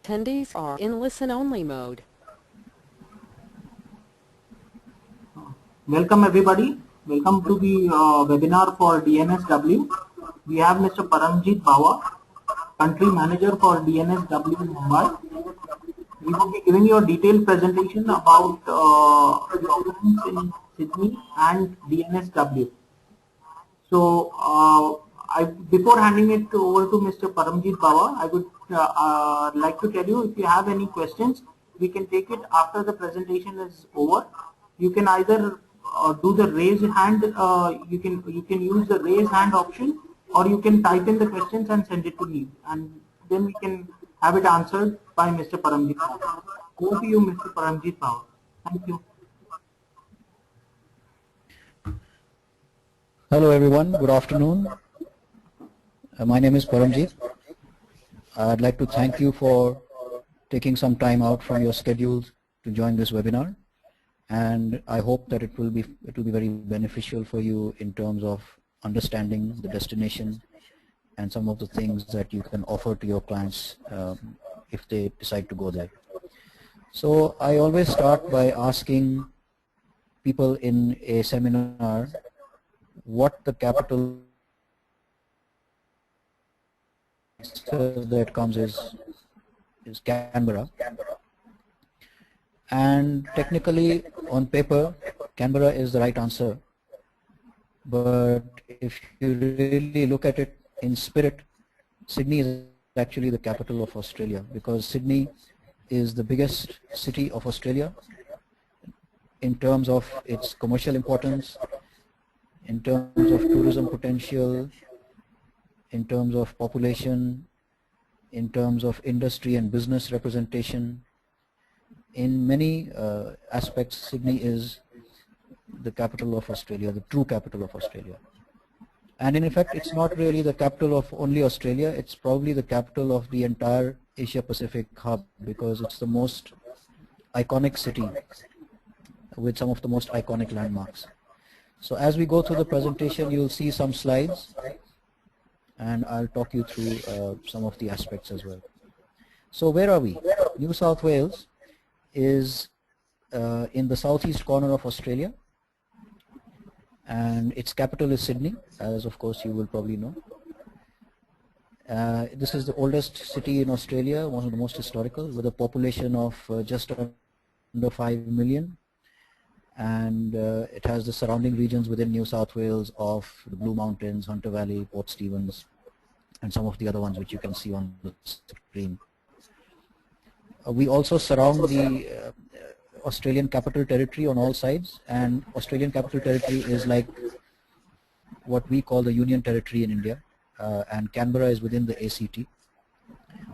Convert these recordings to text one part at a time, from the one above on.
Attendees are in listen-only mode. Welcome everybody. Welcome to the webinar for DNSW. We have Mr. Paramjit Bawa, Country Manager for DNSW Mumbai. We will be giving you a detailed presentation about developments in Sydney and DNSW. So, before handing it over to Mr. Paramjit Bawa, I would like to tell you, if you have any questions, we can take it after the presentation is over. You can either do the raise hand. You can use the raise hand option, or you can type in the questions and send it to me, and then we can have it answered by Mr. Paramjit Bawa. Over to you, Mr. Paramjit Bawa. Thank you. Hello everyone, good afternoon. My name is Paramjit. I'd like to thank you for taking some time out from your schedules to join this webinar, and I hope that it will be very beneficial for you in terms of understanding the destination and some of the things that you can offer to your clients if they decide to go there. So I always start by asking people in a seminar what the capital that comes is Canberra, and technically on paper Canberra is the right answer, but if you really look at it in spirit, Sydney is actually the capital of Australia, because Sydney is the biggest city of Australia in terms of its commercial importance, in terms of tourism potential, in terms of population, in terms of industry and business representation. In many aspects, Sydney is the capital of Australia, the true capital of Australia. And in fact, it's not really the capital of only Australia, it's probably the capital of the entire Asia Pacific hub, because it's the most iconic city with some of the most iconic landmarks. So as we go through the presentation, you'll see some slides, and I'll talk you through some of the aspects as well. So where are we? New South Wales is in the southeast corner of Australia, and its capital is Sydney, as of course you will probably know. This is the oldest city in Australia, one of the most historical, with a population of just under 5 million. And it has the surrounding regions within New South Wales of the Blue Mountains, Hunter Valley, Port Stephens, and some of the other ones which you can see on the screen. We also surround the Australian Capital Territory on all sides, and Australian Capital Territory is like what we call the Union Territory in India, and Canberra is within the ACT.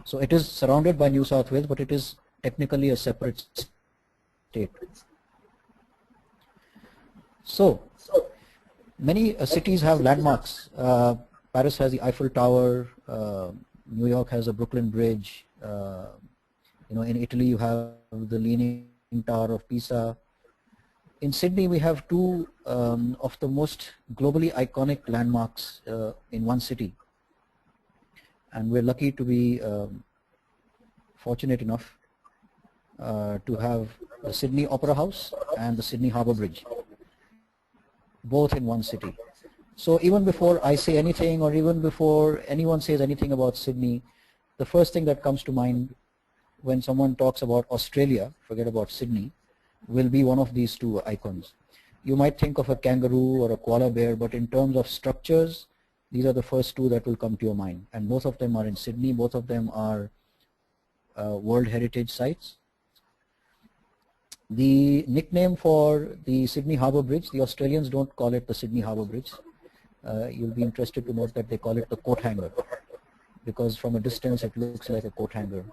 So it is surrounded by New South Wales, but it is technically a separate state. So many cities have landmarks. Paris has the Eiffel Tower, New York has the Brooklyn Bridge, in Italy you have the Leaning Tower of Pisa. In Sydney we have two of the most globally iconic landmarks in one city, and we're lucky to be fortunate enough to have the Sydney Opera House and the Sydney Harbour Bridge, both in one city. So even before I say anything, or even before anyone says anything about Sydney, the first thing that comes to mind when someone talks about Australia, forget about Sydney, will be one of these two icons. You might think of a kangaroo or a koala bear, but in terms of structures, these are the first two that will come to your mind, and both of them are in Sydney. Both of them are World Heritage Sites. The nickname for the Sydney Harbour Bridge, the Australians don't call it the Sydney Harbour Bridge. You'll be interested to note that they call it the coat hanger, because from a distance it looks like a coat hanger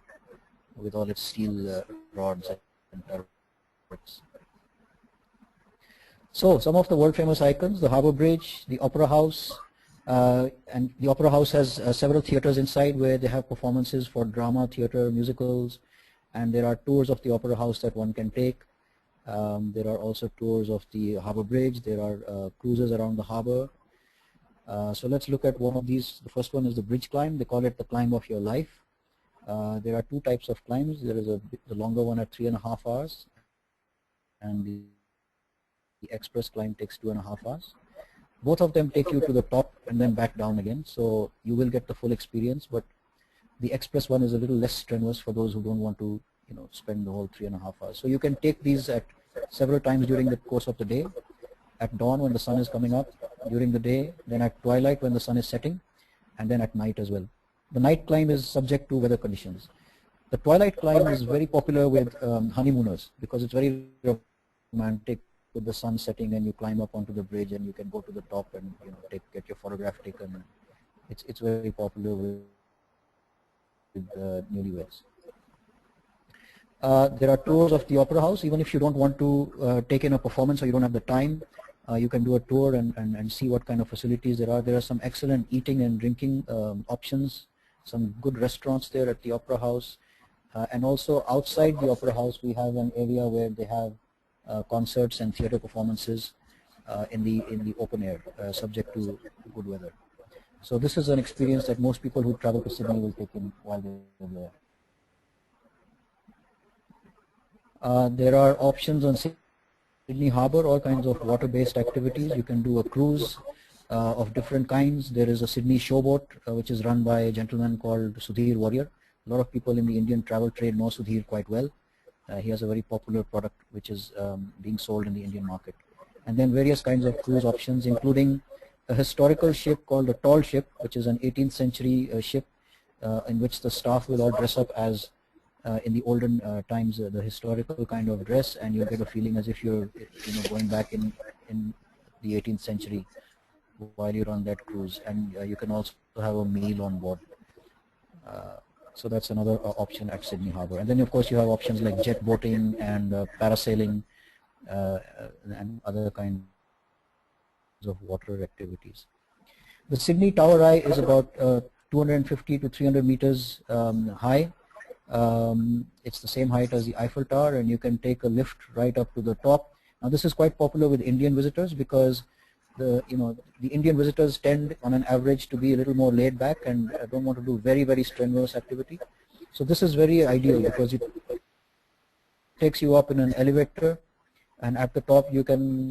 with all its steel rods and turrets. So some of the world famous icons: the Harbour Bridge, the Opera House, and the Opera House has several theatres inside where they have performances for drama, theatre, musicals, and there are tours of the Opera House that one can take. There are also tours of the Harbour Bridge. There are cruises around the harbour. So let's look at one of these. The first one is the bridge climb. They call it the climb of your life. There are two types of climbs. There is the longer one at 3.5 hours, and the express climb takes 2.5 hours. Both of them take you to the top and then back down again, so you will get the full experience, but the express one is a little less strenuous for those who don't want to spend the whole 3.5 hours. So you can take these at several times during the course of the day, at dawn when the sun is coming up, during the day, then at twilight when the sun is setting, and then at night as well. The night climb is subject to weather conditions. The twilight climb is very popular with honeymooners because it's very romantic with the sun setting, and you climb up onto the bridge and you can go to the top and get your photograph taken. It's very popular with newlyweds. There are tours of the opera house. Even if you don't want to take in a performance or you don't have the time, you can do a tour and see what kind of facilities there are. There are some excellent eating and drinking options, some good restaurants there at the opera house, and also outside the opera house we have an area where they have concerts and theater performances in the open air, subject to good weather. So this is an experience that most people who travel to Sydney will take in while they're there. There are options on Sydney Harbour, all kinds of water-based activities. You can do a cruise of different kinds. There is a Sydney showboat which is run by a gentleman called Sudhir Warrior. A lot of people in the Indian travel trade know Sudhir quite well. He has a very popular product which is being sold in the Indian market. And then various kinds of cruise options, including a historical ship called a tall ship, which is an 18th century ship in which the staff will all dress up as in the olden times, the historical kind of dress, and you'll get a feeling as if you're going back in the 18th century while you're on that cruise. And you can also have a meal on board. So that's another option at Sydney Harbour. And then of course you have options like jet boating and parasailing and other kinds of water activities. The Sydney Tower Eye is about 250 to 300 meters high. It's the same height as the Eiffel Tower, and you can take a lift right up to the top. Now this is quite popular with Indian visitors because the Indian visitors tend on an average to be a little more laid back and don't want to do very strenuous activity. So this is very ideal because it takes you up in an elevator, and at the top you can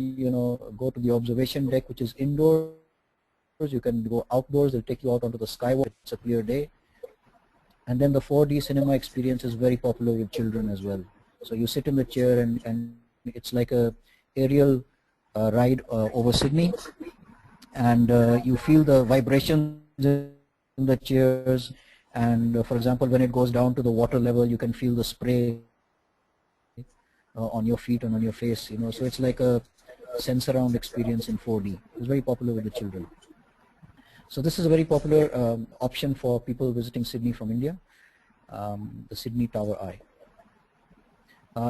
go to the observation deck, which is indoors. You can go outdoors. They'll take you out onto the skywalk. It's a clear day. And then the 4D cinema experience is very popular with children as well. So you sit in the chair and it's like a aerial ride over Sydney, and you feel the vibrations in the chairs, and for example when it goes down to the water level you can feel the spray on your feet and on your face, so it's like a sense around experience in 4D. It's very popular with the children. So this is a very popular option for people visiting Sydney from India, the Sydney Tower Eye.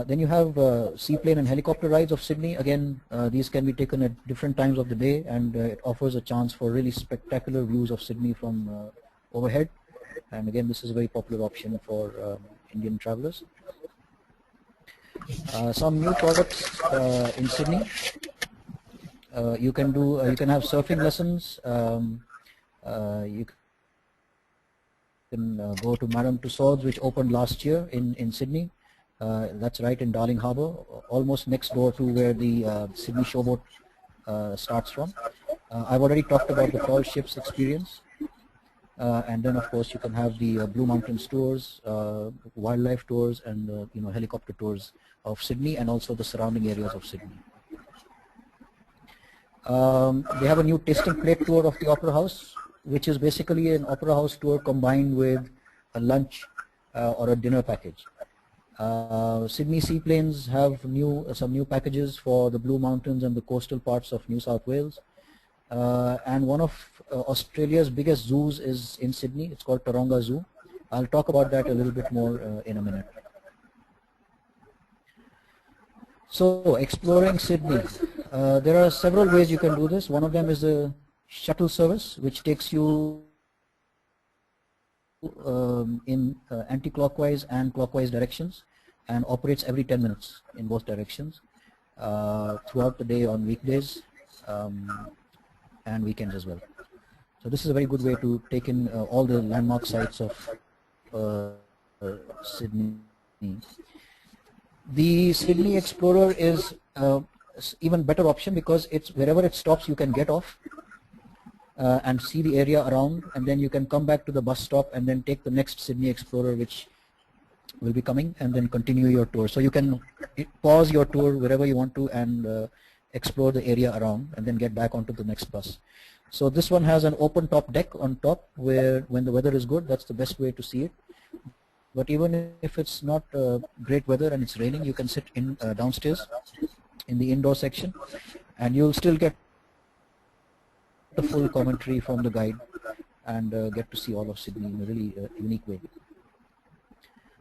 Then you have seaplane and helicopter rides of Sydney. Again, these can be taken at different times of the day, and it offers a chance for really spectacular views of Sydney from overhead. And again, this is a very popular option for Indian travelers. Some new products in Sydney. You can have surfing lessons. You can go to Madame Tussauds, which opened last year in Sydney. That's right in Darling Harbour, almost next door to where the Sydney showboat starts from. I've already talked about the tall ships experience, and then of course you can have the Blue Mountains tours, wildlife tours, and helicopter tours of Sydney and also the surrounding areas of Sydney. They have a new tasting plate tour of the Opera House, which is basically an Opera House tour combined with a lunch or a dinner package. Sydney Seaplanes have some new packages for the Blue Mountains and the coastal parts of New South Wales. And one of Australia's biggest zoos is in Sydney. It's called Taronga Zoo. I'll talk about that a little bit more in a minute. So, exploring Sydney. There are several ways you can do this. One of them is the shuttle service, which takes you in anti-clockwise and clockwise directions and operates every 10 minutes in both directions throughout the day on weekdays and weekends as well. So this is a very good way to take in all the landmark sites of Sydney. The Sydney Explorer is even better option because it's wherever it stops you can get off and see the area around, and then you can come back to the bus stop and then take the next Sydney Explorer which will be coming, and then continue your tour. So you can pause your tour wherever you want to and explore the area around and then get back onto the next bus. So this one has an open top deck on top where when the weather is good, that's the best way to see it. But even if it's not great weather and it's raining, you can sit in downstairs in the indoor section and you'll still get the full commentary from the guide and get to see all of Sydney in a really unique way.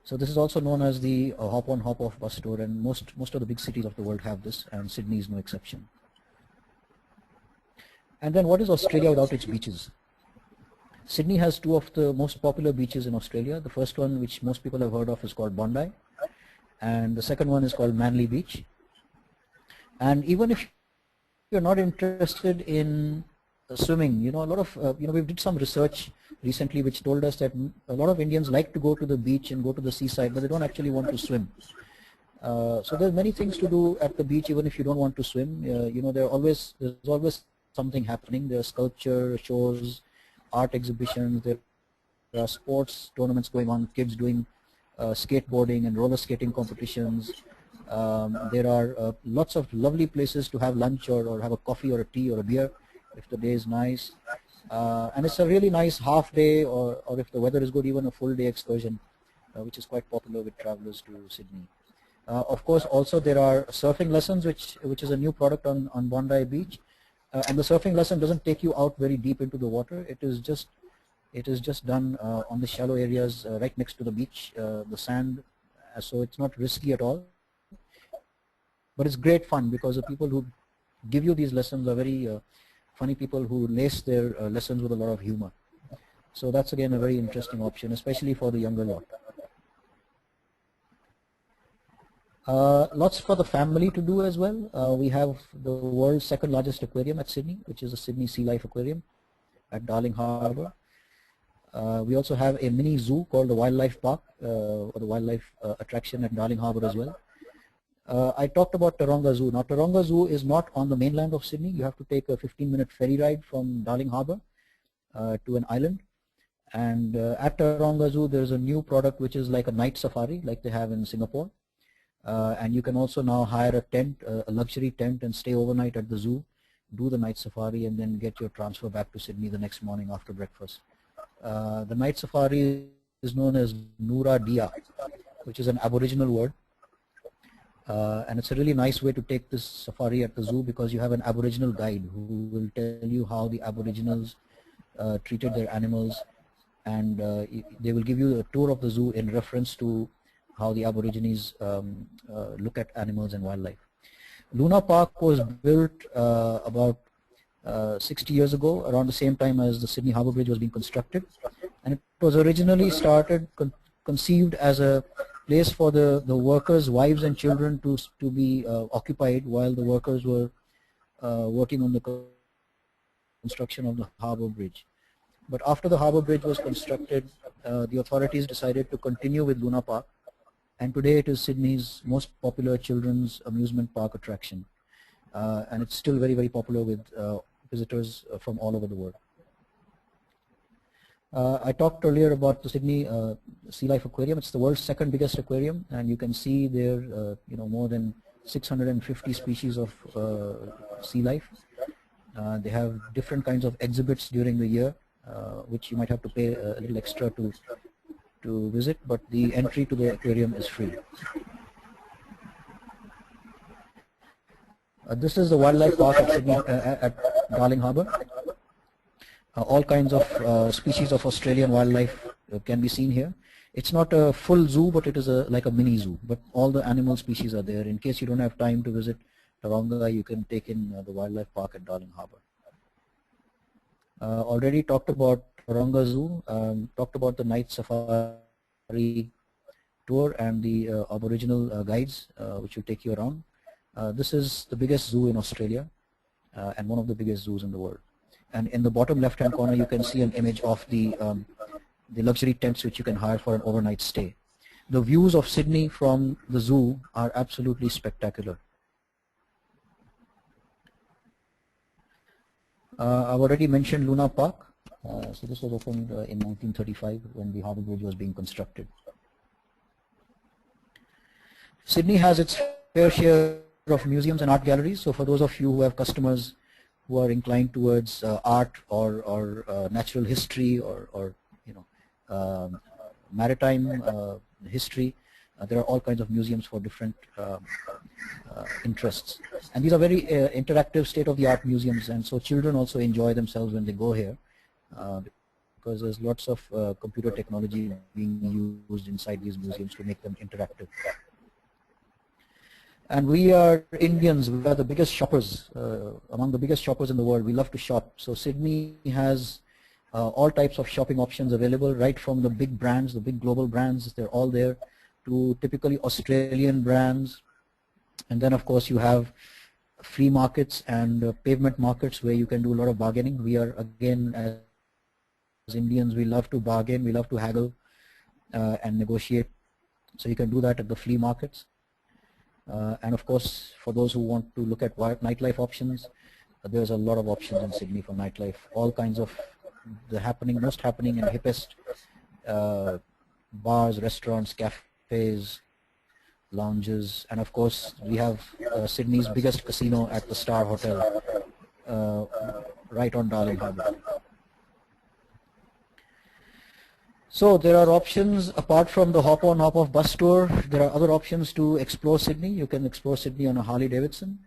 So this is also known as the hop-on hop-off bus tour, and most of the big cities of the world have this, and Sydney is no exception. And then what is Australia without its beaches? Sydney has two of the most popular beaches in Australia. The first one, which most people have heard of, is called Bondi, and the second one is called Manly Beach. And even if you're not interested in swimming, you know, a lot of we did some research recently which told us that a lot of Indians like to go to the beach and go to the seaside, but they don't actually want to swim. So there's many things to do at the beach even if you don't want to swim. You know, there's always something happening. There are sculpture shows, art exhibitions, there are sports tournaments going on, kids doing skateboarding and roller skating competitions. There are lots of lovely places to have lunch or have a coffee or a tea or a beer if the day is nice. And it's a really nice half day, or if the weather is good, even a full day excursion, which is quite popular with travelers to Sydney. Of course, also there are surfing lessons, which is a new product on Bondi Beach. And the surfing lesson doesn't take you out very deep into the water. It is just done on the shallow areas right next to the beach, the sand. So it's not risky at all. But it's great fun because the people who give you these lessons are very funny people who lace their lessons with a lot of humor. So that's again a very interesting option, especially for the younger lot. Lots for the family to do as well. We have the world's second largest aquarium at Sydney, which is the Sydney Sea Life Aquarium at Darling Harbour. We also have a mini zoo called the Wildlife Park, or the Wildlife Attraction at Darling Harbour as well. I talked about Taronga Zoo. Now Taronga Zoo is not on the mainland of Sydney. You have to take a 15-minute ferry ride from Darling Harbour to an island. And at Taronga Zoo there's a new product which is like a night safari like they have in Singapore. And you can also now hire a tent, a luxury tent, and stay overnight at the zoo, do the night safari, and then get your transfer back to Sydney the next morning after breakfast. The night safari is known as Noora Dia, which is an Aboriginal word. And it's a really nice way to take this safari at the zoo because you have an Aboriginal guide who will tell you how the Aboriginals treated their animals, and they will give you a tour of the zoo in reference to how the Aborigines look at animals and wildlife. Luna Park was built about 60 years ago, around the same time as the Sydney Harbour Bridge was being constructed, and it was originally conceived as a place for the workers' wives and children to be occupied while the workers were working on the construction of the Harbour Bridge. But after the Harbour Bridge was constructed, the authorities decided to continue with Luna Park, and today it is Sydney's most popular children's amusement park attraction, and it's still very, very popular with visitors from all over the world. I talked earlier about the Sydney Sea Life Aquarium. It's the world's second biggest aquarium, and you can see there more than 650 species of sea life. They have different kinds of exhibits during the year, which you might have to pay a little extra to visit, but the entry to the aquarium is free. This is the wildlife park at Sydney, at Darling Harbour. All kinds of species of Australian wildlife can be seen here. It's not a full zoo, but it is like a mini zoo, but all the animal species are there. In case you don't have time to visit Taronga, you can take in the wildlife park at Darling Harbour. Already talked about Taronga Zoo, talked about the night safari tour and the Aboriginal guides which will take you around. This is the biggest zoo in Australia and one of the biggest zoos in the world. And in the bottom left-hand corner, you can see an image of the luxury tents which you can hire for an overnight stay. The views of Sydney from the zoo are absolutely spectacular. I've already mentioned Luna Park. So this was opened in 1935 when the Harbour Bridge was being constructed. Sydney has its fair share of museums and art galleries. So for those of you who have customers who are inclined towards art or natural history or maritime history, there are all kinds of museums for different interests. And these are very interactive state-of-the-art museums, and so children also enjoy themselves when they go here because there's lots of computer technology being used inside these museums to make them interactive. And we are Indians, we are the biggest shoppers, among the biggest shoppers in the world. We love to shop. So Sydney has all types of shopping options available, right from the big brands, the big global brands, they're all there, to typically Australian brands. And then of course you have flea markets and pavement markets where you can do a lot of bargaining. We are, again, as Indians, we love to bargain, we love to haggle and negotiate. So you can do that at the flea markets. And of course, for those who want to look at nightlife options, there's a lot of options in Sydney for nightlife. All kinds of most happening and hippest bars, restaurants, cafes, lounges, and of course we have Sydney's biggest casino at the Star Hotel right on Darling Harbour. So there are options apart from the hop-on, hop-off bus tour. There are other options to explore Sydney. You can explore Sydney on a Harley Davidson.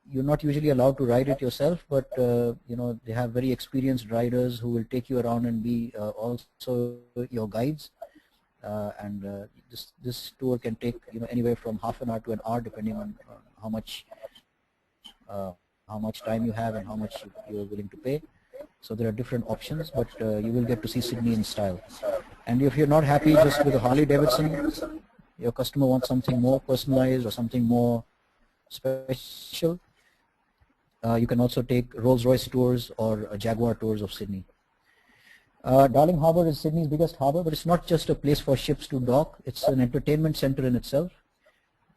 You're not usually allowed to ride it yourself, but they have very experienced riders who will take you around and be also your guides. This tour can take anywhere from half an hour to an hour, depending on how much time you have and how much you're willing to pay. So there are different options, but you will get to see Sydney in style. And if you're not happy just with a Harley Davidson, your customer wants something more personalized or something more special, you can also take Rolls-Royce tours or Jaguar tours of Sydney. Darling Harbour is Sydney's biggest harbour, but it's not just a place for ships to dock. It's an entertainment centre in itself.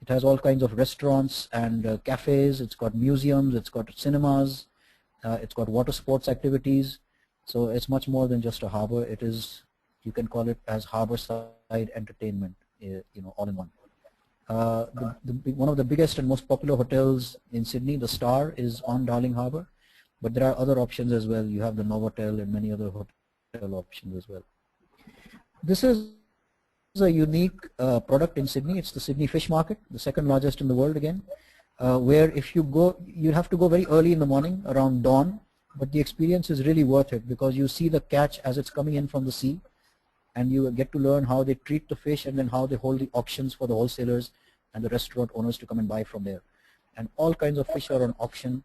It has all kinds of restaurants and cafes. It's got museums. It's got cinemas. It's got water sports activities. So it's much more than just a harbour. It is, you can call it as harbour-side entertainment, all in one. One of the biggest and most popular hotels in Sydney, the Star, is on Darling Harbour. But there are other options as well. You have the Novotel and many other hotel options as well. This is a unique product in Sydney. It's the Sydney Fish Market, the second largest in the world again, where if you go, you have to go very early in the morning, around dawn, but the experience is really worth it because you see the catch as it's coming in from the sea, and you get to learn how they treat the fish and then how they hold the auctions for the wholesalers and the restaurant owners to come and buy from there. And all kinds of fish are on auction.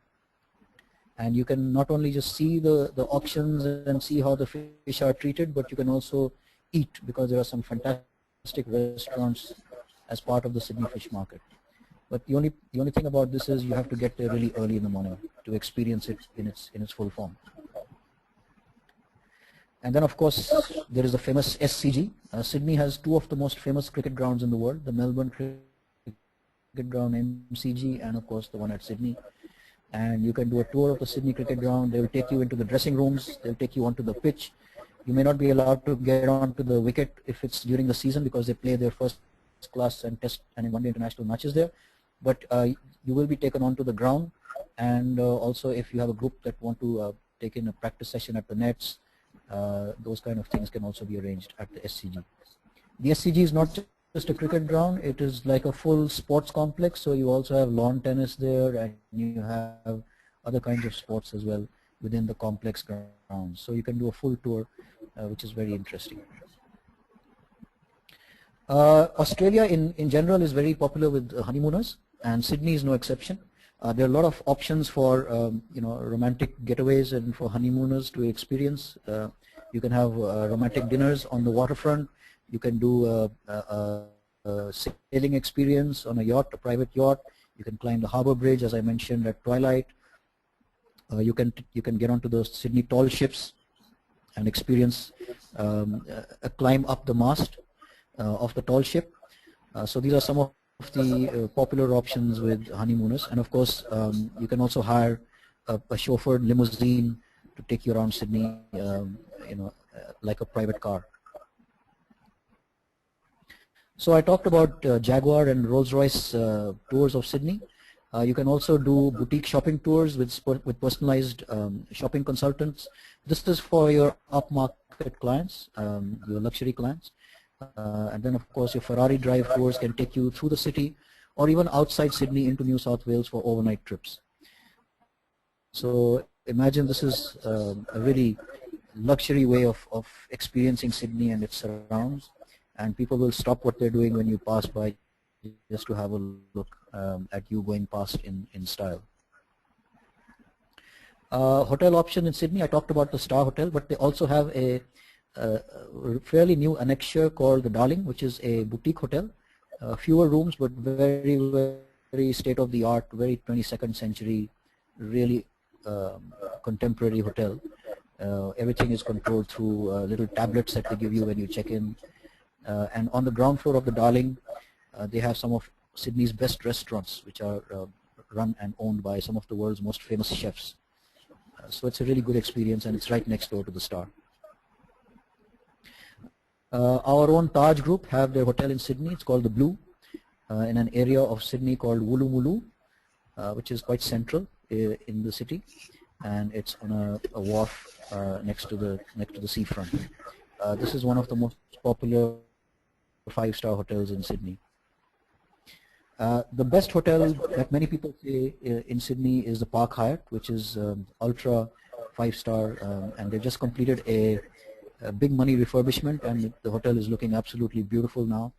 And you can not only just see the auctions and see how the fish are treated, but you can also eat because there are some fantastic restaurants as part of the Sydney Fish Market. But the only thing about this is you have to get there really early in the morning to experience it in its full form. And then of course there is the famous SCG. Sydney has two of the most famous cricket grounds in the world, the Melbourne Cricket Ground MCG and of course the one at Sydney. And you can do a tour of the Sydney Cricket Ground. They will take you into the dressing rooms. They will take you onto the pitch. You may not be allowed to get onto the wicket if it's during the season because they play their first class and test and one-day international matches there. But you will be taken onto the ground, and also if you have a group that want to take in a practice session at the nets, those kind of things can also be arranged at the SCG. The SCG is not just a cricket ground, it is like a full sports complex, so you also have lawn tennis there and you have other kinds of sports as well within the complex grounds. So you can do a full tour, which is very interesting. Australia in general is very popular with honeymooners, and Sydney is no exception. There are a lot of options for romantic getaways and for honeymooners to experience. You can have romantic dinners on the waterfront. You can do a sailing experience on a yacht, a private yacht. You can climb the harbour bridge, as I mentioned, at twilight. You can get onto the Sydney tall ships and experience a climb up the mast. of the tall ship. So these are some of the popular options with honeymooners, and of course you can also hire a chauffeured limousine to take you around Sydney, like a private car. So I talked about Jaguar and Rolls-Royce tours of Sydney. You can also do boutique shopping tours with personalized shopping consultants. This is for your upmarket clients, your luxury clients. And then of course your Ferrari drive tours can take you through the city or even outside Sydney into New South Wales for overnight trips. So imagine this is a really luxury way of experiencing Sydney and its surrounds, and people will stop what they're doing when you pass by just to have a look at you going past in style. Hotel option in Sydney, I talked about the Star Hotel, but they also have a fairly new annexure called the Darling, which is a boutique hotel. Fewer rooms, but very, very state-of-the-art, very 22nd century, really contemporary hotel. Everything is controlled through little tablets that they give you when you check in. And on the ground floor of the Darling, they have some of Sydney's best restaurants, which are run and owned by some of the world's most famous chefs. So it's a really good experience, and it's right next door to the Star. Our own Taj Group have their hotel in Sydney. It's called the Blue, in an area of Sydney called Woolloomooloo, which is quite central in the city, and it's on a wharf next to the seafront. This is one of the most popular 5-star hotels in Sydney. The best hotel that many people say in Sydney is the Park Hyatt, which is ultra 5-star, and they've just completed a big money refurbishment, and the hotel is looking absolutely beautiful now.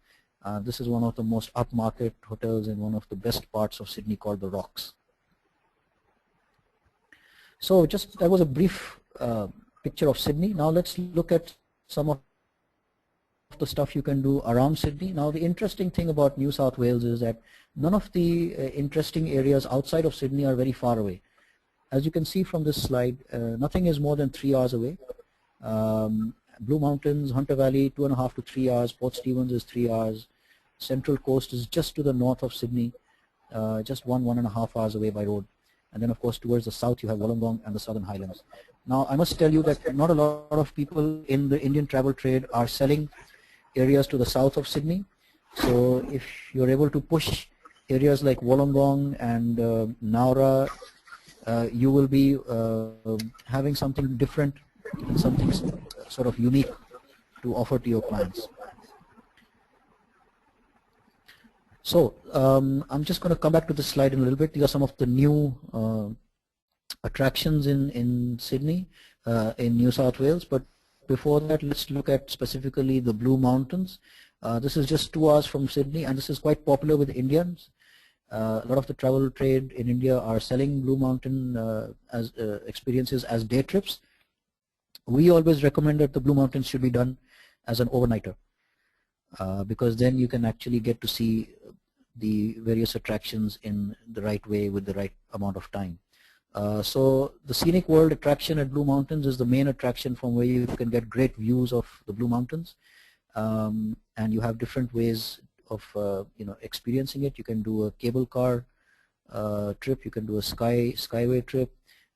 This is one of the most upmarket hotels in one of the best parts of Sydney called the Rocks. So that was a brief picture of Sydney. Now let's look at some of the stuff you can do around Sydney. Now the interesting thing about New South Wales is that none of the interesting areas outside of Sydney are very far away. As you can see from this slide, nothing is more than 3 hours away. Blue Mountains, Hunter Valley, 2.5 to 3 hours. Port Stephens is 3 hours. Central Coast is just to the north of Sydney, just 1.5 hours away by road. And then of course towards the south you have Wollongong and the Southern Highlands. Now I must tell you that not a lot of people in the Indian travel trade are selling areas to the south of Sydney. So if you're able to push areas like Wollongong and Nowra, you will be having something different and something sort of unique to offer to your clients. So I'm just going to come back to this slide in a little bit. These are some of the new attractions in Sydney, in New South Wales. But before that, let's look at specifically the Blue Mountains. This is just 2 hours from Sydney, and this is quite popular with Indians. A lot of the travel trade in India are selling Blue Mountain as experiences as day trips. We always recommend that the Blue Mountains should be done as an overnighter, because then you can actually get to see the various attractions in the right way with the right amount of time. So the Scenic World attraction at Blue Mountains is the main attraction from where you can get great views of the Blue Mountains, and you have different ways of experiencing it. You can do a cable car trip, you can do a skyway trip,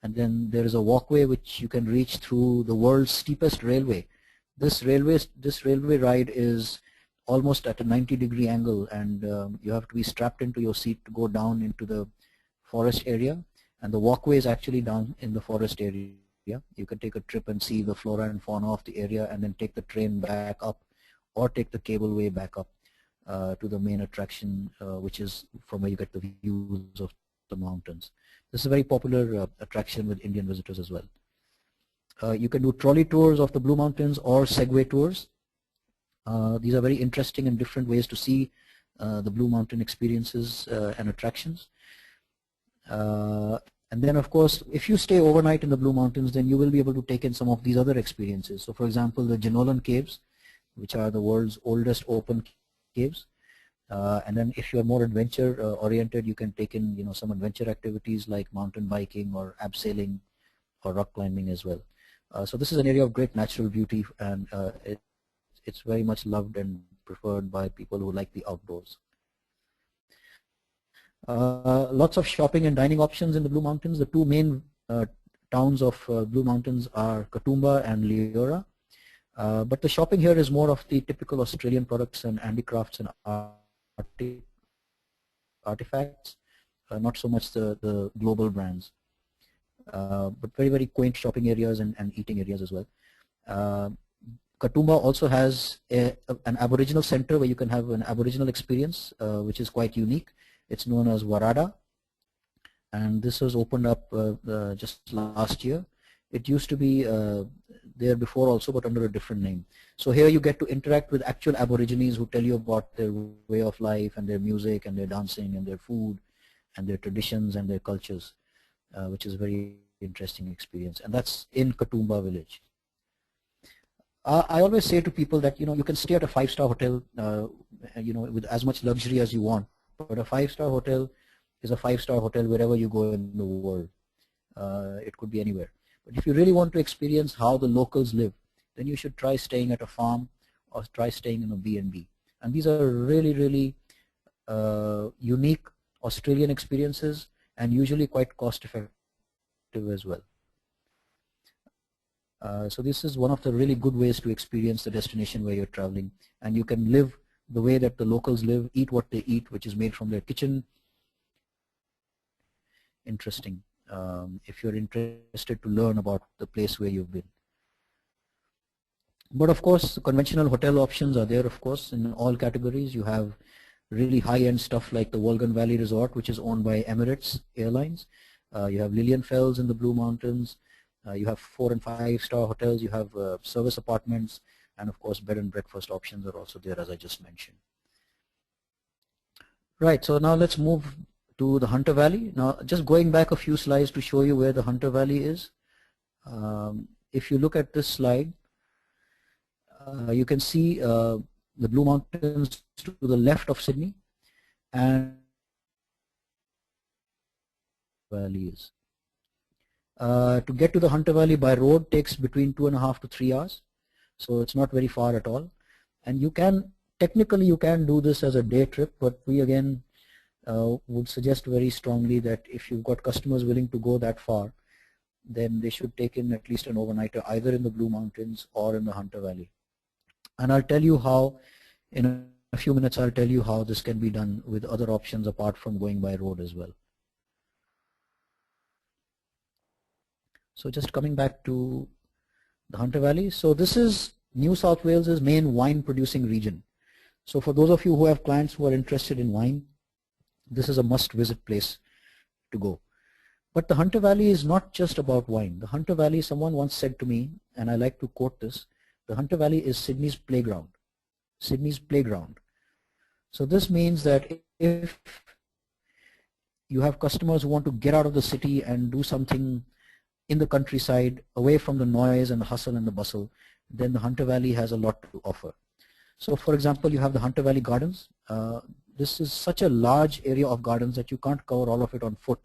and then there is a walkway which you can reach through the world's steepest railway. This railway ride is almost at a 90-degree angle, and you have to be strapped into your seat to go down into the forest area, and the walkway is actually down in the forest area. You can take a trip and see the flora and fauna of the area, and then take the train back up or take the cableway back up to the main attraction, which is from where you get the views of the mountains. This is a very popular attraction with Indian visitors as well. You can do trolley tours of the Blue Mountains or Segway tours. These are very interesting and different ways to see the Blue Mountain experiences and attractions. And then of course, if you stay overnight in the Blue Mountains, then you will be able to take in some of these other experiences. So for example, the Jenolan Caves, which are the world's oldest open caves. And then if you are more adventure oriented, you can take in some adventure activities like mountain biking or abseiling or rock climbing as well. So this is an area of great natural beauty, and it's very much loved and preferred by people who like the outdoors. Lots of shopping and dining options in the Blue Mountains. The two main towns of Blue Mountains are Katoomba and Leora. But the shopping here is more of the typical Australian products and handicrafts and artifacts, not so much the global brands. But very, very quaint shopping areas and eating areas as well. Katoomba also has an Aboriginal center where you can have an Aboriginal experience, which is quite unique. It's known as Warada, and this was opened up just last year. It used to be there before also, but under a different name. So here you get to interact with actual Aborigines who tell you about their way of life and their music and their dancing and their food and their traditions and their cultures, which is a very interesting experience. And that's in Katoomba village. I always say to people that, you can stay at a 5-star hotel, with as much luxury as you want, but a 5-star hotel is a 5-star hotel wherever you go in the world. It could be anywhere. But if you really want to experience how the locals live, then you should try staying at a farm or try staying in a B&B. And these are really, really unique Australian experiences and usually quite cost effective as well. So this is one of the really good ways to experience the destination where you're traveling, and you can live the way that the locals live, eat what they eat, which is made from their kitchen. Interesting. If you're interested to learn about the place where you've been. But of course, the conventional hotel options are there, of course, in all categories. You have really high-end stuff like the Wolgan Valley Resort, which is owned by Emirates Airlines. You have Lilienfels in the Blue Mountains. You have 4- and 5-star hotels. You have service apartments. And of course, bed and breakfast options are also there, as I just mentioned. Right, so now let's move to the Hunter Valley. Now, just going back a few slides to show you where the Hunter Valley is. If you look at this slide, you can see the Blue Mountains to the left of Sydney, and valley is. To get to the Hunter Valley by road takes between 2.5 to 3 hours, so it's not very far at all. And you can, technically you can do this as a day trip, but we again would suggest very strongly that if you've got customers willing to go that far, then they should take in at least an overnighter either in the Blue Mountains or in the Hunter Valley. And I'll tell you how, in a few minutes I'll tell you how this can be done with other options apart from going by road as well. So just coming back to the Hunter Valley. So this is New South Wales' main wine producing region. So for those of you who have clients who are interested in wine, this is a must visit place to go. But the Hunter Valley is not just about wine. The Hunter Valley, someone once said to me, and I like to quote this, the Hunter Valley is Sydney's playground. Sydney's playground. So this means that if you have customers who want to get out of the city and do something in the countryside, away from the noise and the hustle and the bustle, then the Hunter Valley has a lot to offer. So for example, you have the Hunter Valley Gardens. This is such a large area of gardens that you can't cover all of it on foot.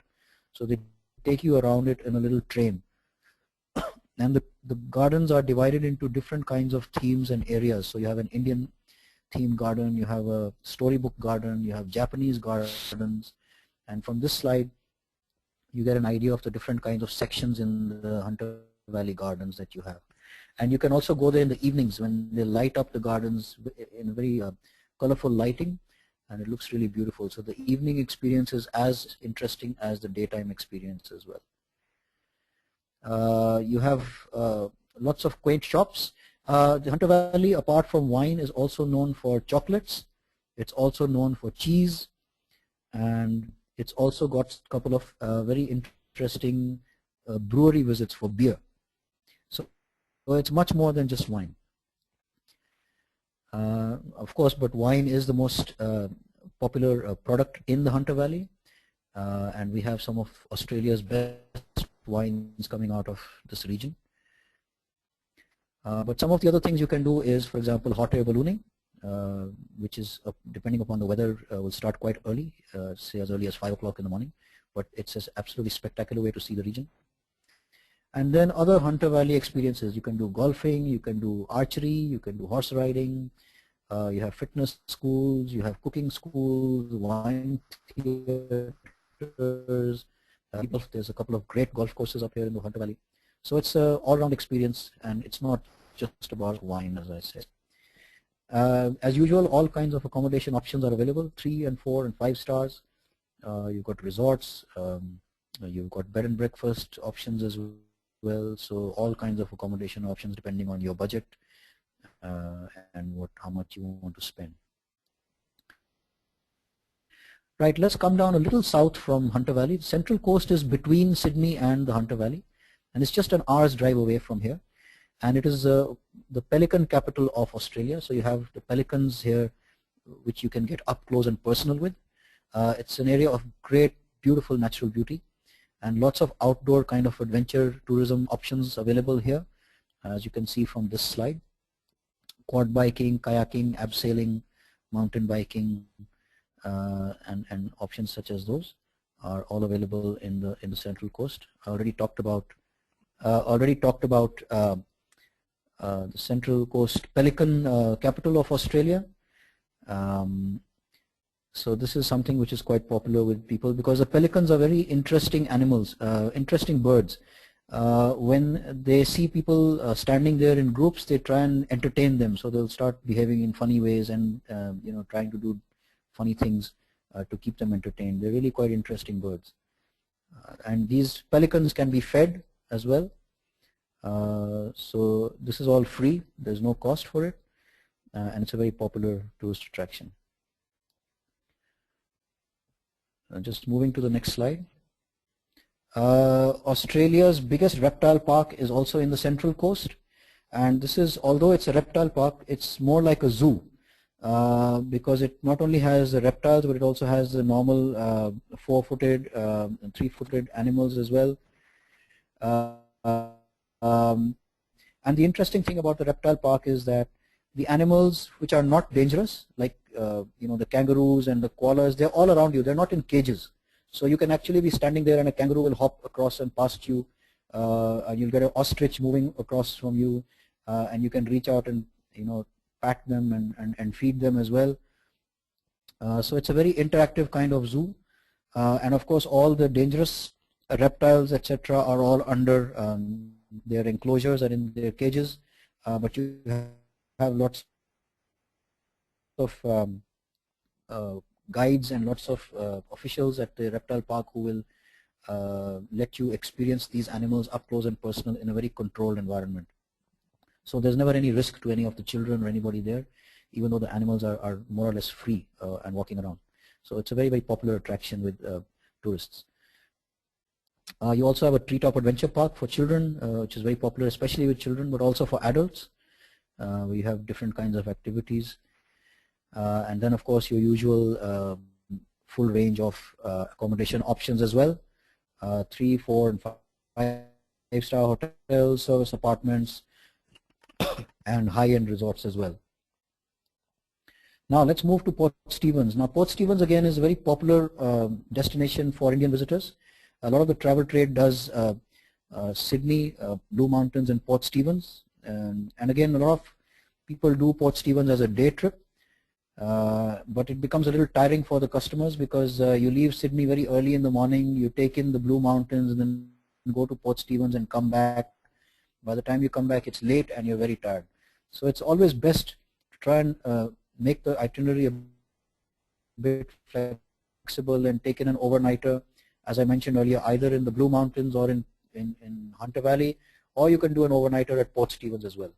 So they take you around it in a little train. And the gardens are divided into different kinds of themes and areas. So you have an Indian theme garden, you have a storybook garden, you have Japanese gardens. And from this slide, you get an idea of the different kinds of sections in the Hunter Valley Gardens that you have. And you can also go there in the evenings when they light up the gardens in very colorful lighting, and it looks really beautiful. So the evening experience is as interesting as the daytime experience as well. You have lots of quaint shops. The Hunter Valley, apart from wine, is also known for chocolates. It's also known for cheese, and it's also got a couple of very interesting brewery visits for beer. So it's much more than just wine. Of course, but wine is the most popular product in the Hunter Valley, and we have some of Australia's best wines coming out of this region. But some of the other things you can do is, for example, hot air ballooning, which is, depending upon the weather, will start quite early, say as early as 5 o'clock in the morning, but it's an absolutely spectacular way to see the region. And then other Hunter Valley experiences, you can do golfing, you can do archery, you can do horse riding, you have fitness schools, you have cooking schools, wine theaters, there's a couple of great golf courses up here in the Hunter Valley. So it's an all-round experience, and it's not just about wine, as I said. As usual, all kinds of accommodation options are available, 3 and 4 and 5 stars. You've got resorts, you've got bed and breakfast options as well, so all kinds of accommodation options depending on your budget and how much you want to spend. Right, let's come down a little south from Hunter Valley. The Central Coast is between Sydney and the Hunter Valley, and it's just an hour's drive away from here. And it is the pelican capital of Australia. So you have the pelicans here, which you can get up close and personal with. It's an area of great, beautiful natural beauty, and lots of outdoor kind of adventure tourism options available here, as you can see from this slide. Quad biking, kayaking, abseiling, mountain biking, and options such as those are all available in the Central Coast. I already talked about the Central Coast pelican capital of Australia. So this is something which is quite popular with people because the pelicans are very interesting animals, interesting birds. When they see people standing there in groups, they try and entertain them. So they'll start behaving in funny ways and trying to do funny things to keep them entertained. They're really quite interesting birds. And these pelicans can be fed as well. So this is all free. There's no cost for it, and it's a very popular tourist attraction. Just moving to the next slide. Australia's biggest reptile park is also in the Central Coast, and this is, although it's a reptile park, it's more like a zoo because it not only has the reptiles, but it also has the normal 4-footed and 3-footed animals as well. And the interesting thing about the reptile park is that the animals which are not dangerous, like the kangaroos and the koalas, they're all around you. They're not in cages. So you can actually be standing there and a kangaroo will hop across and past you. You'll get an ostrich moving across from you, and you can reach out and pat them and feed them as well. So it's a very interactive kind of zoo. And of course all the dangerous reptiles, etc., are all under their enclosures and in their cages, but you have lots of guides and lots of officials at the reptile park who will let you experience these animals up close and personal in a very controlled environment. So there's never any risk to any of the children or anybody there, even though the animals are more or less free and walking around. So it's a very, very popular attraction with tourists. You also have a treetop adventure park for children, which is very popular, especially with children, but also for adults. We have different kinds of activities. And then, of course, your usual full range of accommodation options as well. 3, 4, and 5-star hotels, service apartments, and high-end resorts as well. Now let's move to Port Stephens. Now Port Stephens again is a very popular destination for Indian visitors. A lot of the travel trade does Sydney, Blue Mountains, and Port Stephens. And again, a lot of people do Port Stephens as a day trip. But it becomes a little tiring for the customers because you leave Sydney very early in the morning, you take in the Blue Mountains and then go to Port Stephens and come back. By the time you come back, it's late and you're very tired. So it's always best to try and make the itinerary a bit flexible and take in an overnighter, as I mentioned earlier, either in the Blue Mountains or in Hunter Valley, or you can do an overnighter at Port Stephens as well.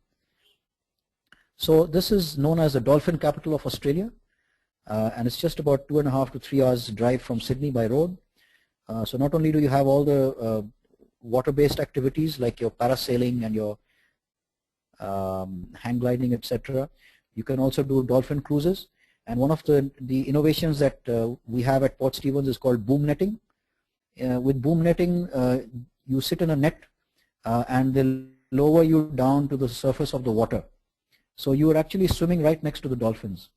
So this is known as the dolphin capital of Australia, and it's just about 2.5 to 3 hours drive from Sydney by road. So not only do you have all the water-based activities like your parasailing and your hang gliding, etc., you can also do dolphin cruises. And one of the innovations that we have at Port Stephens is called boom netting. With boom netting, you sit in a net and they'll lower you down to the surface of the water. So you are actually swimming right next to the dolphins.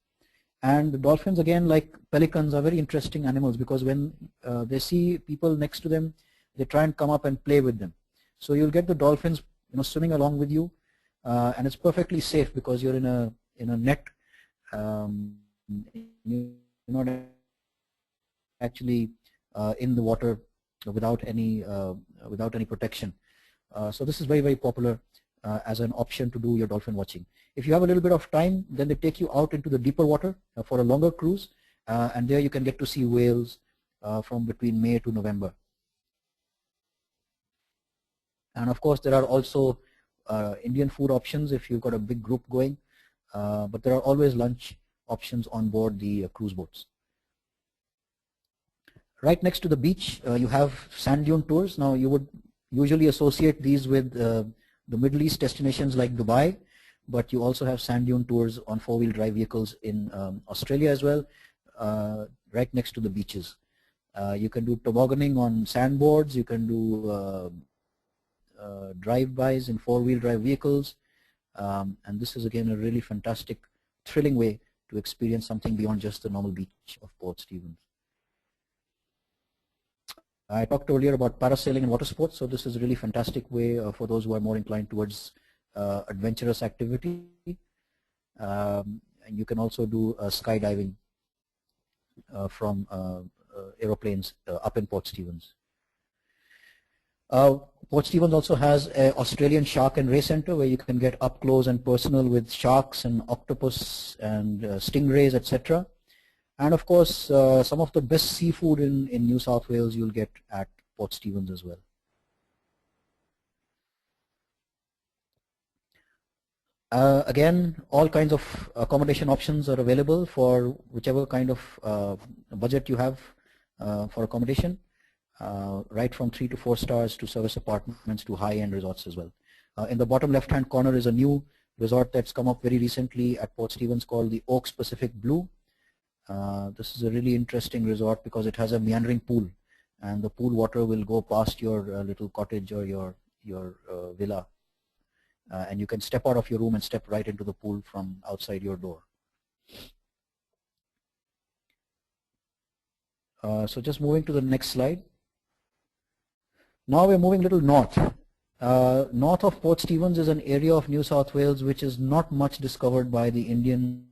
And the dolphins, again, like pelicans, are very interesting animals because when they see people next to them, they try and come up and play with them. So you'll get the dolphins, swimming along with you, and it's perfectly safe because you're in a net you're not actually in the water without any protection. So this is very, very popular as an option to do your dolphin watching. If you have a little bit of time, then they take you out into the deeper water for a longer cruise, and there you can get to see whales from between May to November. And of course, there are also Indian food options if you've got a big group going, but there are always lunch options on board the cruise boats. Right next to the beach, you have sand dune tours. Now, you would usually associate these with the Middle East destinations like Dubai, but you also have sand dune tours on four-wheel drive vehicles in Australia as well, right next to the beaches. You can do tobogganing on sandboards. You can do drive-bys in four-wheel drive vehicles, and this is again a really fantastic, thrilling way to experience something beyond just the normal beach of Port Stephens. I talked earlier about parasailing and water sports, so this is a really fantastic way for those who are more inclined towards adventurous activity. And you can also do skydiving from aeroplanes up in Port Stephens. Port Stephens also has an Australian Shark and Ray Center where you can get up close and personal with sharks and octopus and stingrays, etc. And of course, some of the best seafood in New South Wales you'll get at Port Stephens as well. Again, all kinds of accommodation options are available for whichever kind of budget you have for accommodation, right from 3 to 4 stars to service apartments to high-end resorts as well. In the bottom left-hand corner is a new resort that's come up very recently at Port Stephens called the Oaks Pacific Blue. This is a really interesting resort because it has a meandering pool, and the pool water will go past your little cottage or your villa, and you can step out of your room and step right into the pool from outside your door. So just moving to the next slide. Now we're moving a little north. North of Port Stephens is an area of New South Wales which is not much discovered by the Indian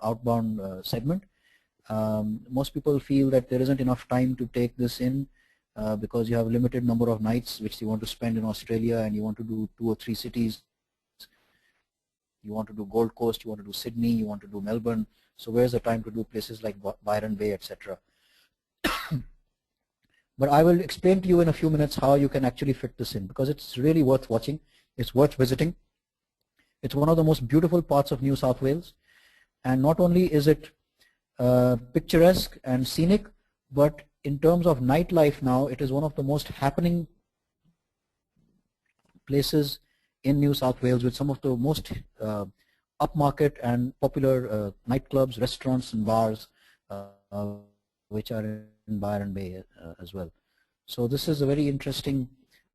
outbound segment. Most people feel that there isn't enough time to take this in because you have a limited number of nights which you want to spend in Australia, and you want to do 2 or 3 cities. You want to do Gold Coast, you want to do Sydney, you want to do Melbourne. So where's the time to do places like Byron Bay, etc. But I will explain to you in a few minutes how you can actually fit this in, because it's really worth watching. It's worth visiting. It's one of the most beautiful parts of New South Wales, and not only is it picturesque and scenic, but in terms of nightlife now, it is one of the most happening places in New South Wales, with some of the most upmarket and popular nightclubs, restaurants and bars which are in Byron Bay as well. So this is a very interesting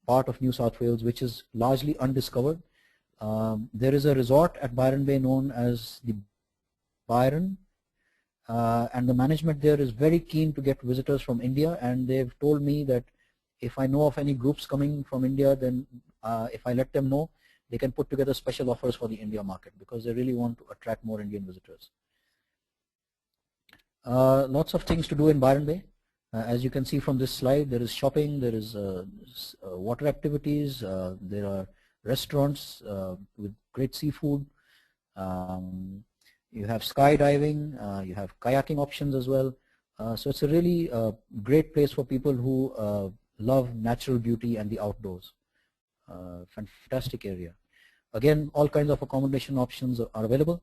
part of New South Wales which is largely undiscovered. There is a resort at Byron Bay known as the Byron, and the management there is very keen to get visitors from India, and they've told me that if I know of any groups coming from India, then if I let them know, they can put together special offers for the India market, because they really want to attract more Indian visitors. Lots of things to do in Byron Bay. As you can see from this slide, there is shopping, there is water activities, there are restaurants with great seafood, you have skydiving, you have kayaking options as well. So it's a really great place for people who love natural beauty and the outdoors. Fantastic area. Again, all kinds of accommodation options are available.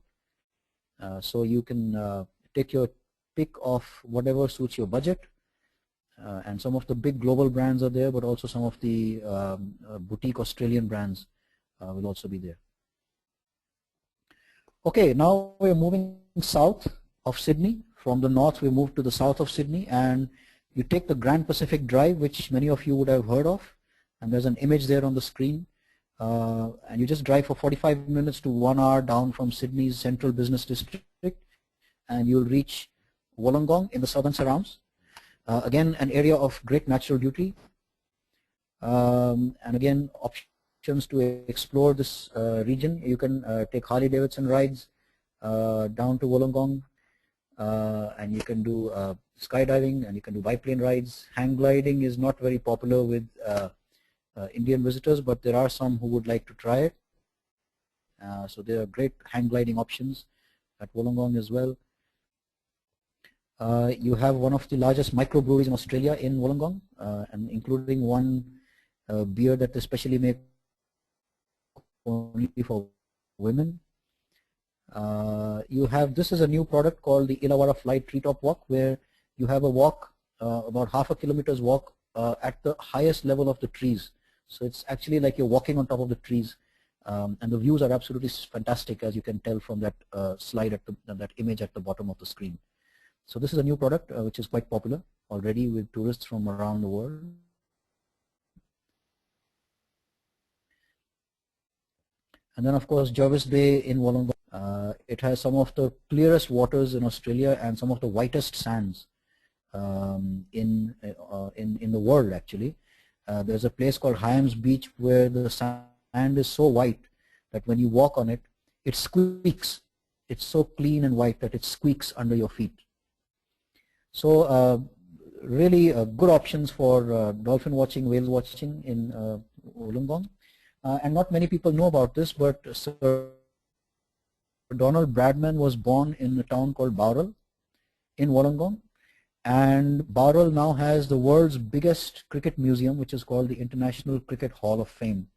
So you can take your pick of whatever suits your budget. And some of the big global brands are there, but also some of the boutique Australian brands will also be there. Okay, now we're moving south of Sydney. From the north, we move to the south of Sydney, and you take the Grand Pacific Drive, which many of you would have heard of, and there's an image there on the screen. And you just drive for 45 minutes to 1 hour down from Sydney's central business district, and you'll reach Wollongong in the southern surrounds. Again, an area of great natural beauty, and again, options to explore this region. You can take Harley-Davidson rides, down to Wollongong, and you can do skydiving, and you can do biplane rides. Hang gliding is not very popular with Indian visitors, but there are some who would like to try it. So there are great hang gliding options at Wollongong as well. You have one of the largest microbreweries in Australia in Wollongong, and including one beer that they specially make only for women. You have, this is a new product called the Illawarra Flight Treetop Walk, where you have a walk, about half a kilometer's walk at the highest level of the trees. So it's actually like you're walking on top of the trees, and the views are absolutely fantastic, as you can tell from that slide at that image at the bottom of the screen. So this is a new product which is quite popular already with tourists from around the world. And then of course Jervis Bay in Wollongong. It has some of the clearest waters in Australia and some of the whitest sands in the world actually. There's a place called Hyams Beach where the sand is so white that when you walk on it, it squeaks. It's so clean and white that it squeaks under your feet. So really good options for dolphin watching, whale watching in Wollongong. And not many people know about this, but Sir Donald Bradman was born in a town called Bowral in Wollongong. And Bowral now has the world's biggest cricket museum, which is called the International Cricket Hall of Fame.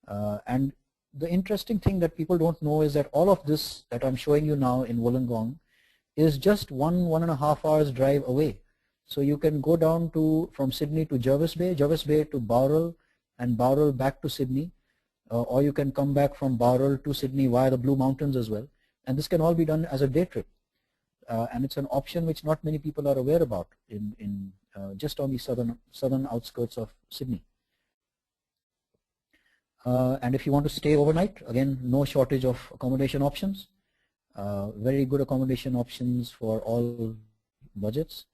And the interesting thing that people don't know is that all of this that I'm showing you now in Wollongong is just 1.5 hours drive away. So you can go down to from Sydney to Jervis Bay to Bowral, and Bowral back to Sydney, or you can come back from Bowral to Sydney via the Blue Mountains as well. And this can all be done as a day trip. And it's an option which not many people are aware about in just on the southern outskirts of Sydney. And if you want to stay overnight, again, no shortage of accommodation options. Very good accommodation options for all budgets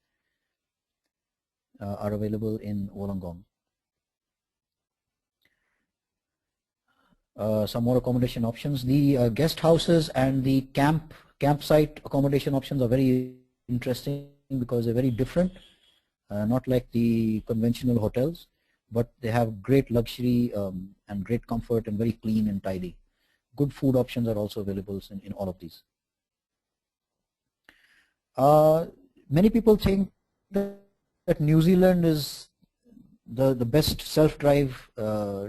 are available in Wollongong. Some more accommodation options. The guest houses and the campsite accommodation options are very interesting because they're very different, not like the conventional hotels, but they have great luxury and great comfort and very clean and tidy. Good food options are also available in all of these. Many people think that New Zealand is the best self-drive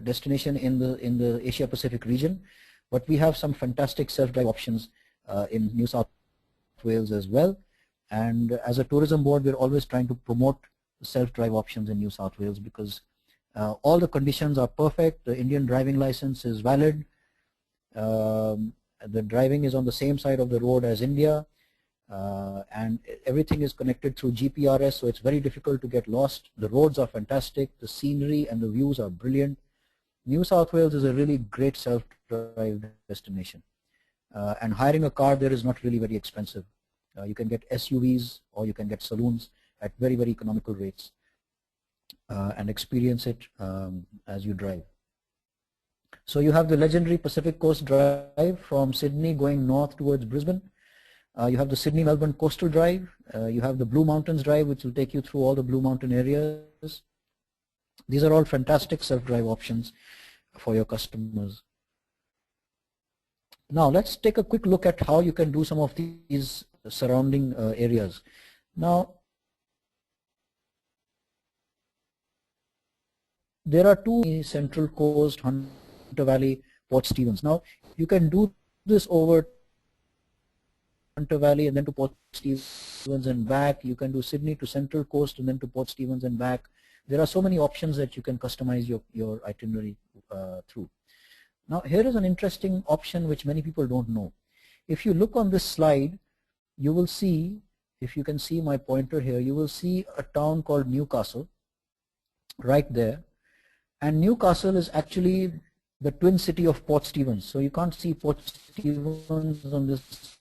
destination in the Asia Pacific region, but we have some fantastic self-drive options in New South Wales as well. And as a tourism board, we're always trying to promote self-drive options in New South Wales because all the conditions are perfect. The Indian driving license is valid. The driving is on the same side of the road as India. And everything is connected through GPRS, so it's very difficult to get lost. The roads are fantastic, the scenery and the views are brilliant. New South Wales is a really great self-drive destination. And hiring a car there is not really very expensive. You can get SUVs or you can get saloons at very, very economical rates and experience it as you drive. So you have the legendary Pacific Coast Drive from Sydney going north towards Brisbane. You have the Sydney-Melbourne Coastal Drive. You have the Blue Mountains Drive, which will take you through all the Blue Mountain areas. These are all fantastic self-drive options for your customers. Now let's take a quick look at how you can do some of these surrounding areas. Now there are two: Central Coast, Hunter Valley, Port Stephens. Now you can do this over Hunter Valley and then to Port Stephens and back. You can do Sydney to Central Coast and then to Port Stephens and back. There are so many options that you can customize your itinerary through. Now here is an interesting option which many people don't know. If you look on this slide, you will see, if you can see my pointer here, you will see a town called Newcastle right there. And Newcastle is actually the twin city of Port Stephens. So you can't see Port Stephens on this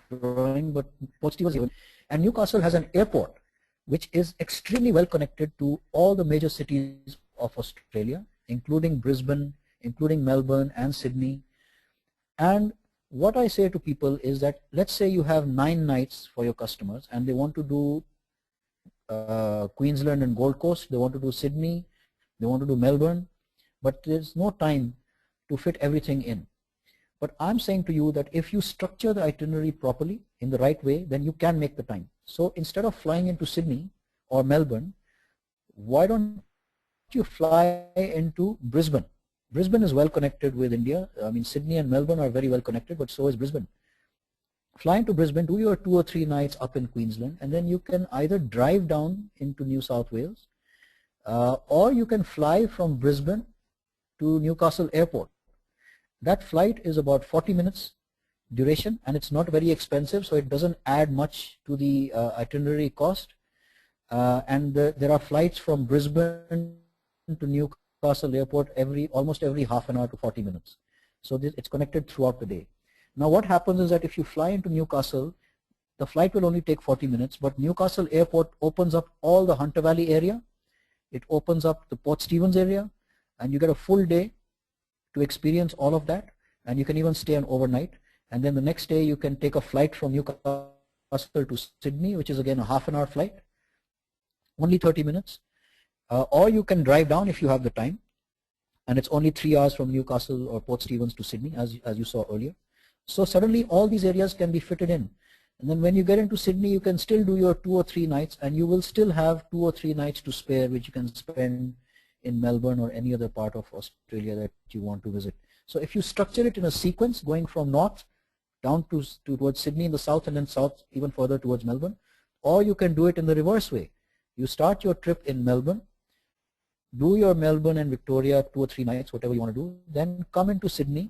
drawing, but Port Stephens. And Newcastle has an airport which is extremely well connected to all the major cities of Australia, including Brisbane, including Melbourne and Sydney. And what I say to people is that let's say you have 9 nights for your customers and they want to do Queensland and Gold Coast, they want to do Sydney, they want to do Melbourne, but there's no time to fit everything in. But I'm saying to you that if you structure the itinerary properly in the right way, then you can make the time. So instead of flying into Sydney or Melbourne, why don't you fly into Brisbane? Brisbane is well connected with India. I mean, Sydney and Melbourne are very well connected, but so is Brisbane. Fly into Brisbane, do your 2 or 3 nights up in Queensland, and then you can either drive down into New South Wales, or you can fly from Brisbane to Newcastle Airport. That flight is about 40 minutes duration, and it's not very expensive, so it doesn't add much to the itinerary cost. And there are flights from Brisbane to Newcastle Airport almost every half an hour to 40 minutes. So it's connected throughout the day. Now what happens is that if you fly into Newcastle, the flight will only take 40 minutes, but Newcastle Airport opens up all the Hunter Valley area, it opens up the Port Stephens area, and you get a full day to experience all of that, and you can even stay an overnight, and then the next day you can take a flight from Newcastle to Sydney, which is again a half an hour flight, only 30 minutes, or you can drive down if you have the time, and it's only 3 hours from Newcastle or Port Stephens to Sydney, as you saw earlier. So suddenly all these areas can be fitted in, and then when you get into Sydney, you can still do your 2 or 3 nights, and you will still have 2 or 3 nights to spare, which you can spend in Melbourne or any other part of Australia that you want to visit. So if you structure it in a sequence, going from north down towards Sydney in the south, and then south even further towards Melbourne, or you can do it in the reverse way. You start your trip in Melbourne, do your Melbourne and Victoria 2 or 3 nights, whatever you want to do, then come into Sydney.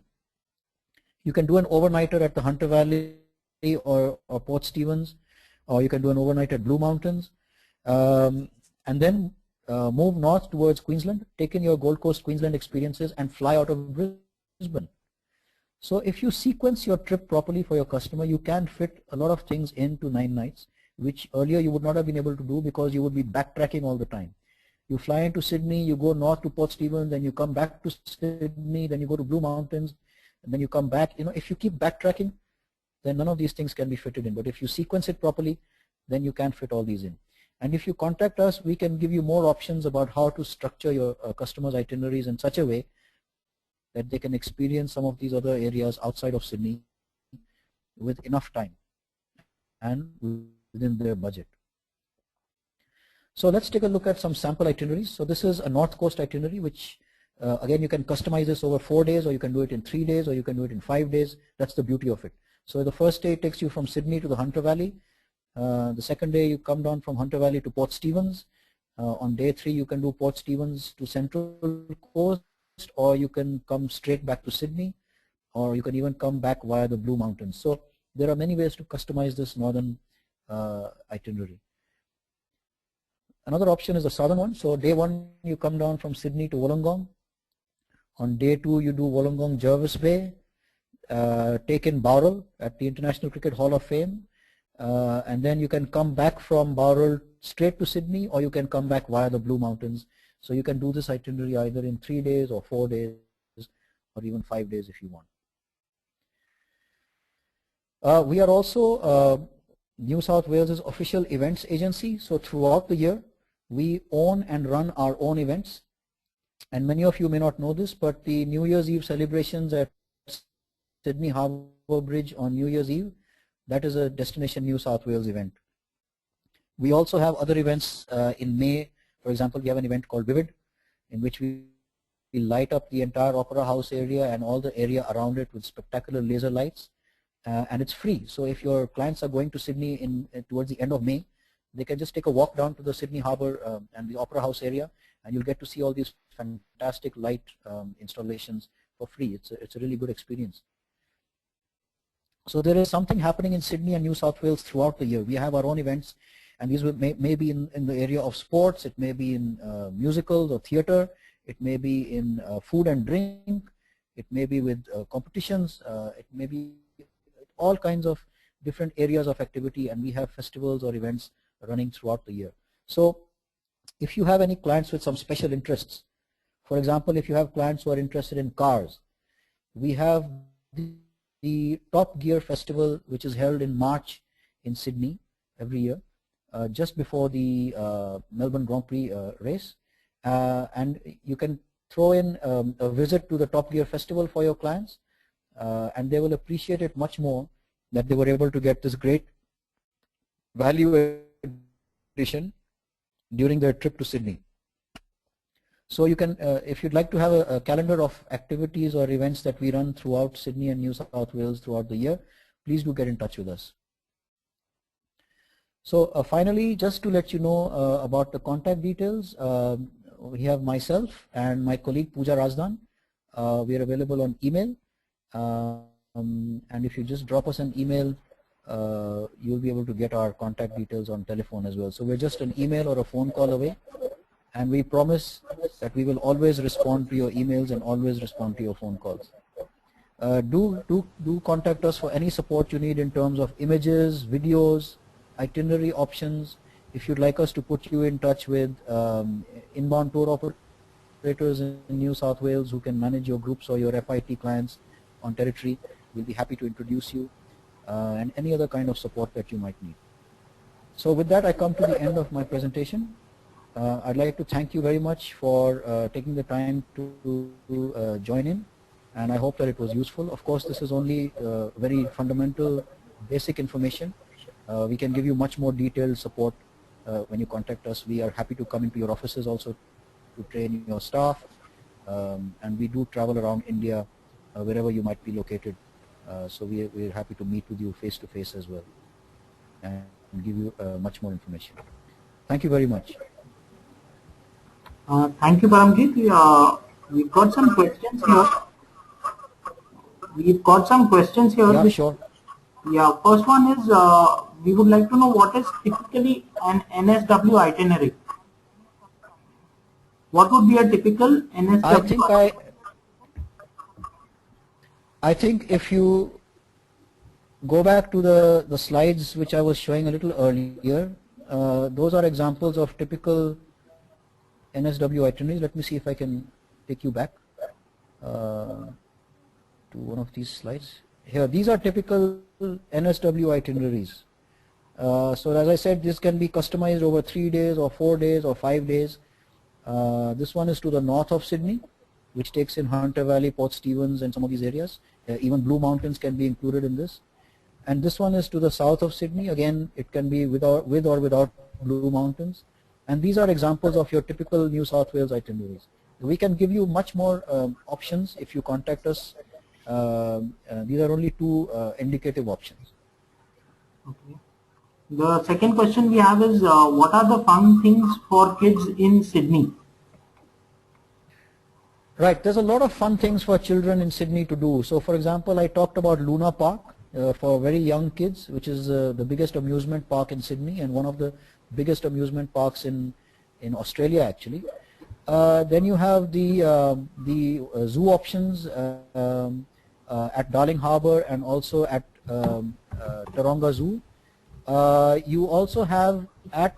You can do an overnighter at the Hunter Valley or Port Stephens, or you can do an overnight at Blue Mountains, and then move north towards Queensland, take in your Gold Coast Queensland experiences, and fly out of Brisbane. So if you sequence your trip properly for your customer, you can fit a lot of things into 9 nights, which earlier you would not have been able to do because you would be backtracking all the time. You fly into Sydney, you go north to Port Stephens, then you come back to Sydney, then you go to Blue Mountains, and then you come back. You know, if you keep backtracking, then none of these things can be fitted in. But if you sequence it properly, then you can fit all these in. And if you contact us, we can give you more options about how to structure your customers' itineraries in such a way that they can experience some of these other areas outside of Sydney with enough time and within their budget. So let's take a look at some sample itineraries. So this is a North Coast itinerary, which again, you can customize this over 4 days, or you can do it in 3 days, or you can do it in 5 days. That's the beauty of it. So the first day takes you from Sydney to the Hunter Valley. The second day you come down from Hunter Valley to Port Stephens. On day 3 you can do Port Stephens to Central Coast, or you can come straight back to Sydney, or you can even come back via the Blue Mountains. So there are many ways to customize this northern itinerary. Another option is the southern one. So day 1 you come down from Sydney to Wollongong. On day 2 you do Wollongong Jervis Bay, take in Bowral at the International Cricket Hall of Fame, and then you can come back from Bowral straight to Sydney, or you can come back via the Blue Mountains. So you can do this itinerary either in 3 days or 4 days or even 5 days if you want. We are also New South Wales' official events agency. So throughout the year we own and run our own events, and many of you may not know this, but the New Year's Eve celebrations at Sydney Harbour Bridge on New Year's Eve, that is a Destination New South Wales event. We also have other events in May. For example, we have an event called Vivid, in which we light up the entire Opera House area and all the area around it with spectacular laser lights, and it's free. So if your clients are going to Sydney towards the end of May, they can just take a walk down to the Sydney Harbour and the Opera House area, and you'll get to see all these fantastic light installations for free. It's a really good experience. So there is something happening in Sydney and New South Wales throughout the year. We have our own events, and these may be in the area of sports, it may be in musicals or theatre, it may be in food and drink, it may be with competitions, it may be all kinds of different areas of activity, and we have festivals or events running throughout the year. So if you have any clients with some special interests, for example, if you have clients who are interested in cars, we have the Top Gear Festival, which is held in March in Sydney every year, just before the Melbourne Grand Prix race. And you can throw in a visit to the Top Gear Festival for your clients, and they will appreciate it much more that they were able to get this great value addition during their trip to Sydney. So you can, if you'd like to have a calendar of activities or events that we run throughout Sydney and New South Wales throughout the year, please do get in touch with us. So finally, just to let you know about the contact details, we have myself and my colleague Pooja Razdan. We are available on email, and if you just drop us an email, you'll be able to get our contact details on telephone as well. So we're just an email or a phone call away, and we promise that we will always respond to your emails and always respond to your phone calls. Do contact us for any support you need in terms of images, videos, itinerary options. If you'd like us to put you in touch with inbound tour operators in New South Wales who can manage your groups or your FIT clients on territory, we'll be happy to introduce you, and any other kind of support that you might need. So with that, I come to the end of my presentation. I'd like to thank you very much for taking the time to join in, and I hope that it was useful. Of course, this is only very fundamental, basic information. We can give you much more detailed support when you contact us. We are happy to come into your offices also to train your staff, and we do travel around India wherever you might be located. So we're happy to meet with you face to face as well and give you much more information. Thank you very much. Thank you, Paramjit. We've got some questions here. Yeah, sure. Yeah, first one is we would like to know what is typically an NSW itinerary. What would be a typical NSW? I think if you go back to the slides which I was showing a little earlier, those are examples of typical NSW itineraries. Let me see if I can take you back to one of these slides. Here, these are typical NSW itineraries. So as I said, this can be customized over 3 days or 4 days or 5 days. This one is to the north of Sydney, which takes in Hunter Valley, Port Stephens and some of these areas. Even Blue Mountains can be included in this. And this one is to the south of Sydney. Again, it can be with or without Blue Mountains. And these are examples of your typical New South Wales itineraries. We can give you much more options if you contact us. These are only 2 indicative options. Okay. The second question we have is what are the fun things for kids in Sydney? Right, there's a lot of fun things for children in Sydney to do. So for example, I talked about Luna Park for very young kids, which is the biggest amusement park in Sydney and one of the biggest amusement parks in Australia actually. Then you have the zoo options at Darling Harbour and also at Taronga Zoo. You also have at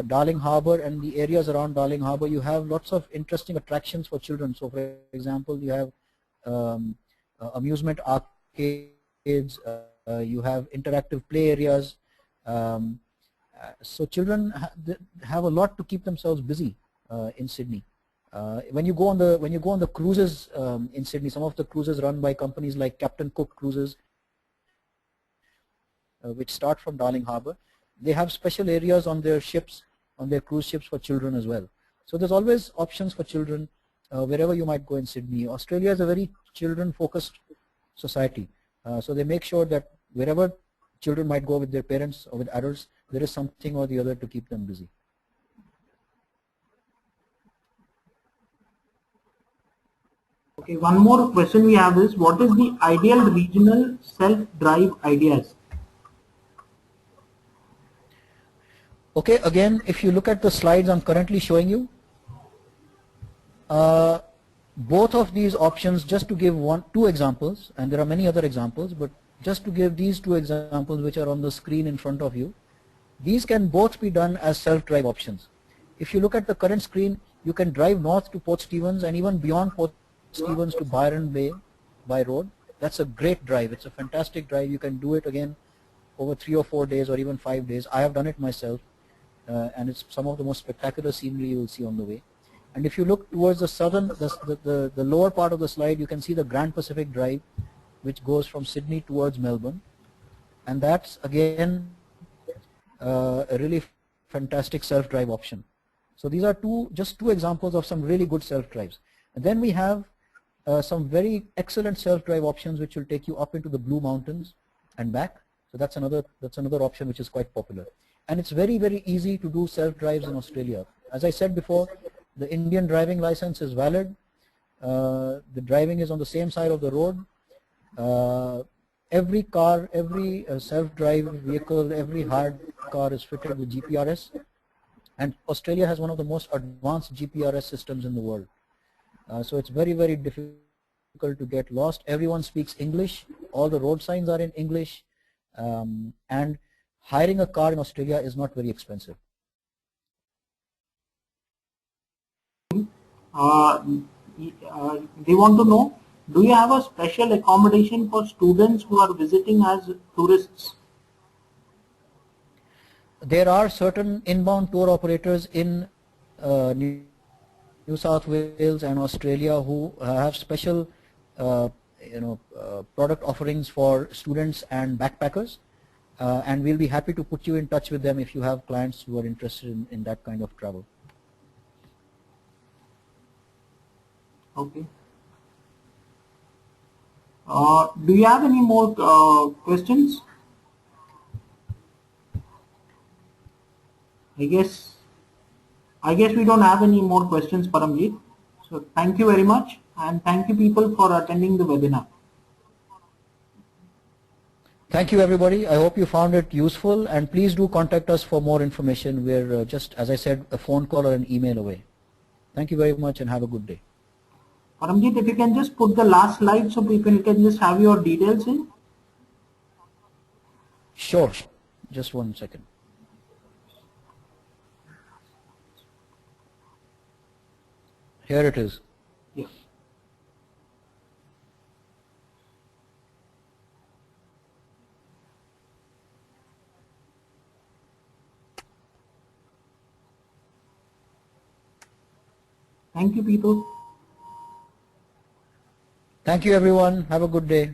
Darling Harbour and the areas around Darling Harbour, you have lots of interesting attractions for children. So for example, you have amusement arcades, you have interactive play areas. So children have a lot to keep themselves busy in Sydney. When you go on the cruises in Sydney, some of the cruises run by companies like Captain Cook Cruises, which start from Darling Harbour, they have special areas on their ships, on their cruise ships for children as well. So there's always options for children wherever you might go in Sydney. Australia is a very children-focused society, so they make sure that wherever children might go with their parents or with adults, there is something or the other to keep them busy. Okay, one more question we have is what is the ideal regional self-drive ideas? Okay, again, if you look at the slides I'm currently showing you, both of these options, just to give 2 examples, and there are many other examples, but just to give these 2 examples which are on the screen in front of you, these can both be done as self-drive options. If you look at the current screen, you can drive north to Port Stephens and even beyond Port Stephens to Byron Bay by road, That's a great drive. It's a fantastic drive. You can do it again over 3 or 4 days or even 5 days. I have done it myself, and it's some of the most spectacular scenery you will see on the way. And if you look towards the southern, the lower part of the slide, you can see the Grand Pacific Drive, which goes from Sydney towards Melbourne. And that's again a really fantastic self-drive option. So these are just two examples of some really good self-drives. And then we have some very excellent self-drive options which will take you up into the Blue Mountains and back. So that's another option which is quite popular. And it's very, very easy to do self-drives in Australia. As I said before, the Indian driving license is valid. The driving is on the same side of the road. Every car, every self-drive vehicle, every hard car is fitted with GPRS. And Australia has one of the most advanced GPRS systems in the world. So it's very, very difficult to get lost. Everyone speaks English. All the road signs are in English. And hiring a car in Australia is not very expensive. They want to know, do you have a special accommodation for students who are visiting as tourists? There are certain inbound tour operators in New South Wales and Australia who have special product offerings for students and backpackers, and we'll be happy to put you in touch with them if you have clients who are interested in that kind of travel. Okay. Do you have any more questions? I guess we don't have any more questions, Paramjeet. So thank you very much, and thank you people for attending the webinar. Thank you everybody. I hope you found it useful, and please do contact us for more information. We're just, as I said, a phone call or an email away. Thank you very much and have a good day. Paramjeet, if you can just put the last slide so people can just have your details in. Sure. Just 1 second. Here it is. Yeah. Thank you, people. Thank you everyone. Have a good day.